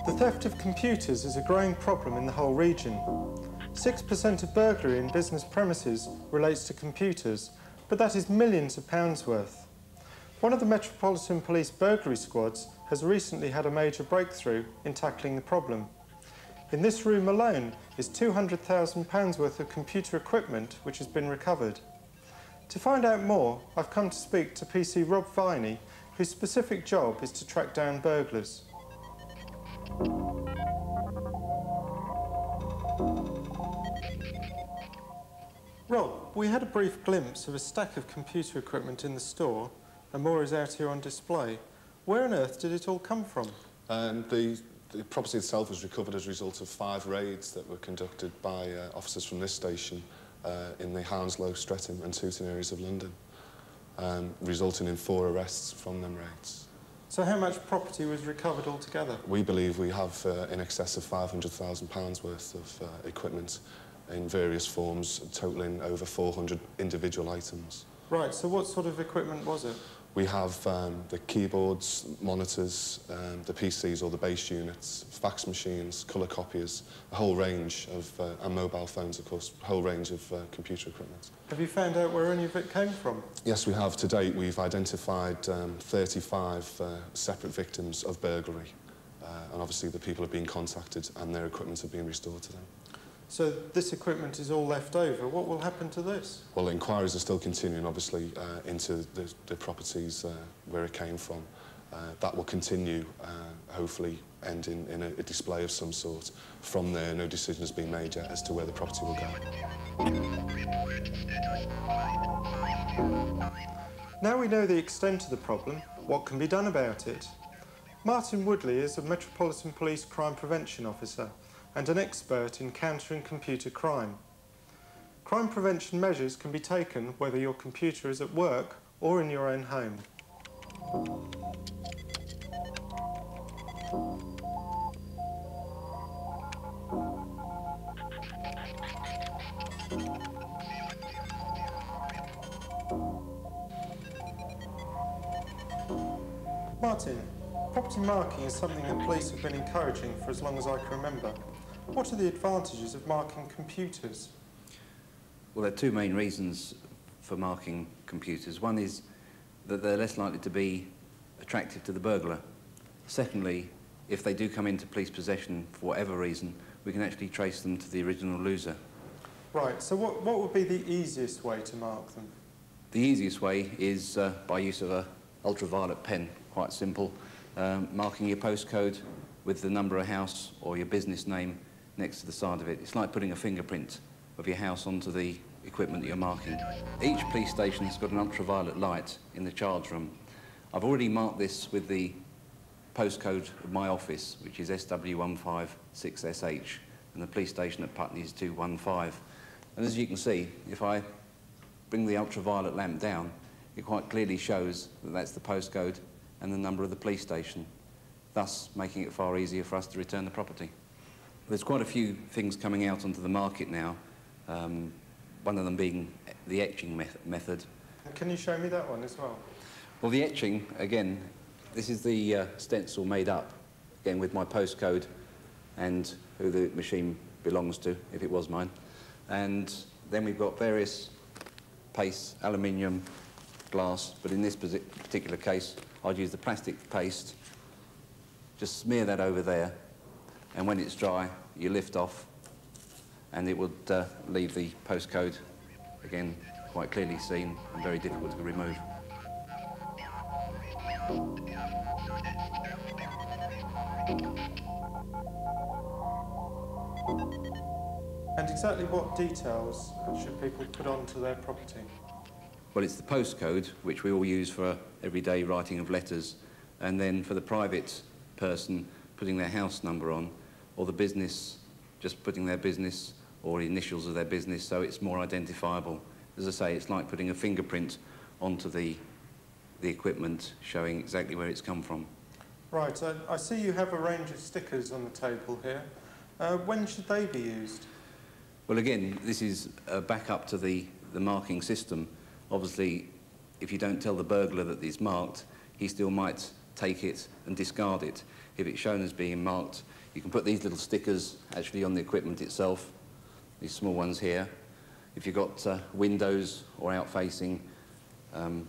The theft of computers is a growing problem in the whole region. 6% of burglary in business premises relates to computers, but that is millions of pounds worth. One of the Metropolitan Police burglary squads has recently had a major breakthrough in tackling the problem. In this room alone is £200,000 worth of computer equipment which has been recovered. To find out more, I've come to speak to PC Rob Viney, whose specific job is to track down burglars. Rob, we had a brief glimpse of a stack of computer equipment in the store, and more is out here on display. Where on earth did it all come from? The property itself was recovered as a result of 5 raids that were conducted by officers from this station in the Hounslow, Streatham and Tooting areas of London, resulting in 4 arrests from them raids. So how much property was recovered altogether? We believe we have in excess of £500,000 worth of equipment in various forms, totalling over 400 individual items. Right, so what sort of equipment was it? We have the keyboards, monitors, the PCs or the base units, fax machines, colour copiers, a whole range of, and mobile phones, of course, a whole range of computer equipment. Have you found out where any of it came from? Yes, we have. To date, we've identified 35 separate victims of burglary. And obviously the people have been contacted and their equipment have been restored to them. So this equipment is all left over. What will happen to this? Well, inquiries are still continuing, obviously, into the properties where it came from. That will continue, hopefully end in a display of some sort. From there, no decision has been made yet as to where the property will go. Now we know the extent of the problem, what can be done about it? Martin Woodley is a Metropolitan Police Crime Prevention Officer and an expert in countering computer crime. Crime prevention measures can be taken whether your computer is at work or in your own home. Martin, property marking is something the police have been encouraging for as long as I can remember. What are the advantages of marking computers? Well, there are 2 main reasons for marking computers. One is that they're less likely to be attractive to the burglar. Secondly, if they do come into police possession for whatever reason, we can actually trace them to the original loser. Right, so what would be the easiest way to mark them? The easiest way is by use of an ultraviolet pen, quite simple. Marking your postcode with the number of house or your business name next to the side of it. It's like putting a fingerprint of your house onto the equipment that you're marking. Each police station has got an ultraviolet light in the charge room. I've already marked this with the postcode of my office, which is SW156SH, and the police station at Putney is 215. And as you can see, if I bring the ultraviolet lamp down, it quite clearly shows that that's the postcode and the number of the police station, thus making it far easier for us to return the property. There's quite a few things coming out onto the market now, one of them being the etching method. Can you show me that one as well? Well, the etching, again, this is the stencil made up, again with my postcode and who the machine belongs to, if it was mine. And then we've got various paste, aluminium, glass, but in this particular case, I'd use the plastic paste. Just smear that over there, and when it's dry, you lift off, and it would leave the postcode, again, quite clearly seen and very difficult to remove. And exactly what details should people put onto their property? Well, it's the postcode, which we all use for everyday writing of letters, and then for the private person, putting their house number on, or the business, just putting their business or initials of their business, so it's more identifiable. As I say, it's like putting a fingerprint onto the equipment, showing exactly where it's come from. Right, I see you have a range of stickers on the table here. When should they be used? Well, again, this is a backup to the marking system. Obviously, if you don't tell the burglar that it's marked, he still might take it and discard it. If it's shown as being marked, you can put these little stickers actually on the equipment itself, these small ones here. If you've got windows or out-facing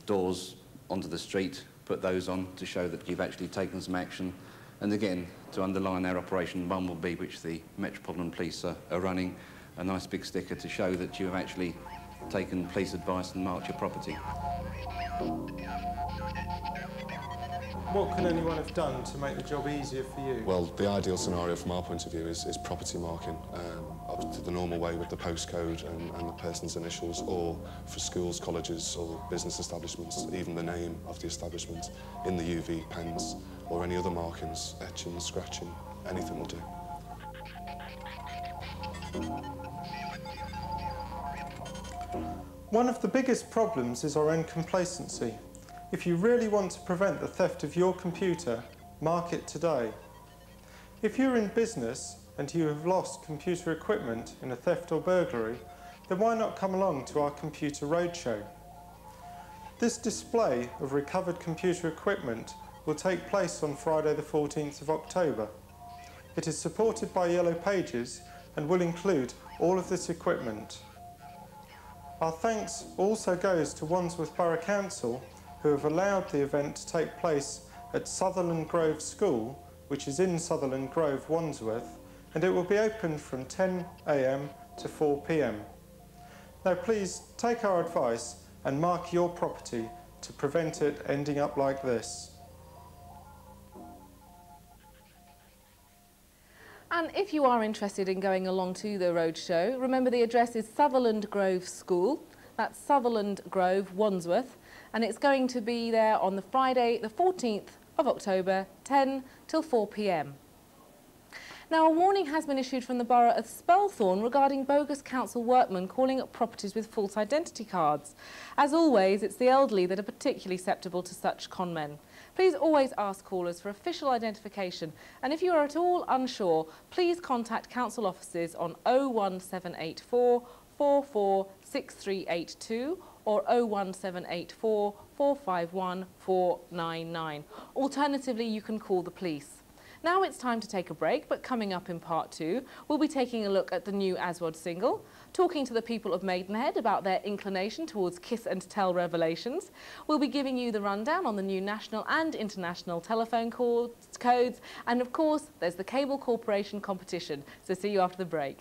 doors onto the street, put those on to show that you've actually taken some action. And again, to underline our Operation Bumblebee, which the Metropolitan Police are running, a nice big sticker to show that you have actually taken police advice and marked your property. What can anyone have done to make the job easier for you? Well, the ideal scenario from our point of view is property marking, up to the normal way with the postcode and the person's initials, or for schools, colleges or business establishments, even the name of the establishment in the UV pens or any other markings, etching, scratching, anything will do. One of the biggest problems is our own complacency. If you really want to prevent the theft of your computer, mark it today. If you're in business and you have lost computer equipment in a theft or burglary, then why not come along to our computer roadshow? This display of recovered computer equipment will take place on Friday the 14th of October. It is supported by Yellow Pages and will include all of this equipment. Our thanks also goes to Wandsworth Borough Council, who have allowed the event to take place at Sutherland Grove School, which is in Sutherland Grove, Wandsworth, and it will be open from 10 AM to 4 PM. Now please take our advice and mark your property to prevent it ending up like this. And if you are interested in going along to the roadshow, remember the address is Sutherland Grove School. That's Sutherland Grove, Wandsworth. And it's going to be there on the Friday, the 14th of October, 10 till 4 PM. Now, a warning has been issued from the Borough of Spelthorne regarding bogus council workmen calling up properties with false identity cards. As always, it's the elderly that are particularly susceptible to such con men. Please always ask callers for official identification, and if you are at all unsure, please contact council offices on 01784 446382 or 01784 451 499. Alternatively, you can call the police. Now it's time to take a break, but coming up in part 2, we'll be taking a look at the new Aswad single, talking to the people of Maidenhead about their inclination towards kiss and tell revelations. We'll be giving you the rundown on the new national and international telephone codes, and of course, there's the Cable Corporation competition. So see you after the break.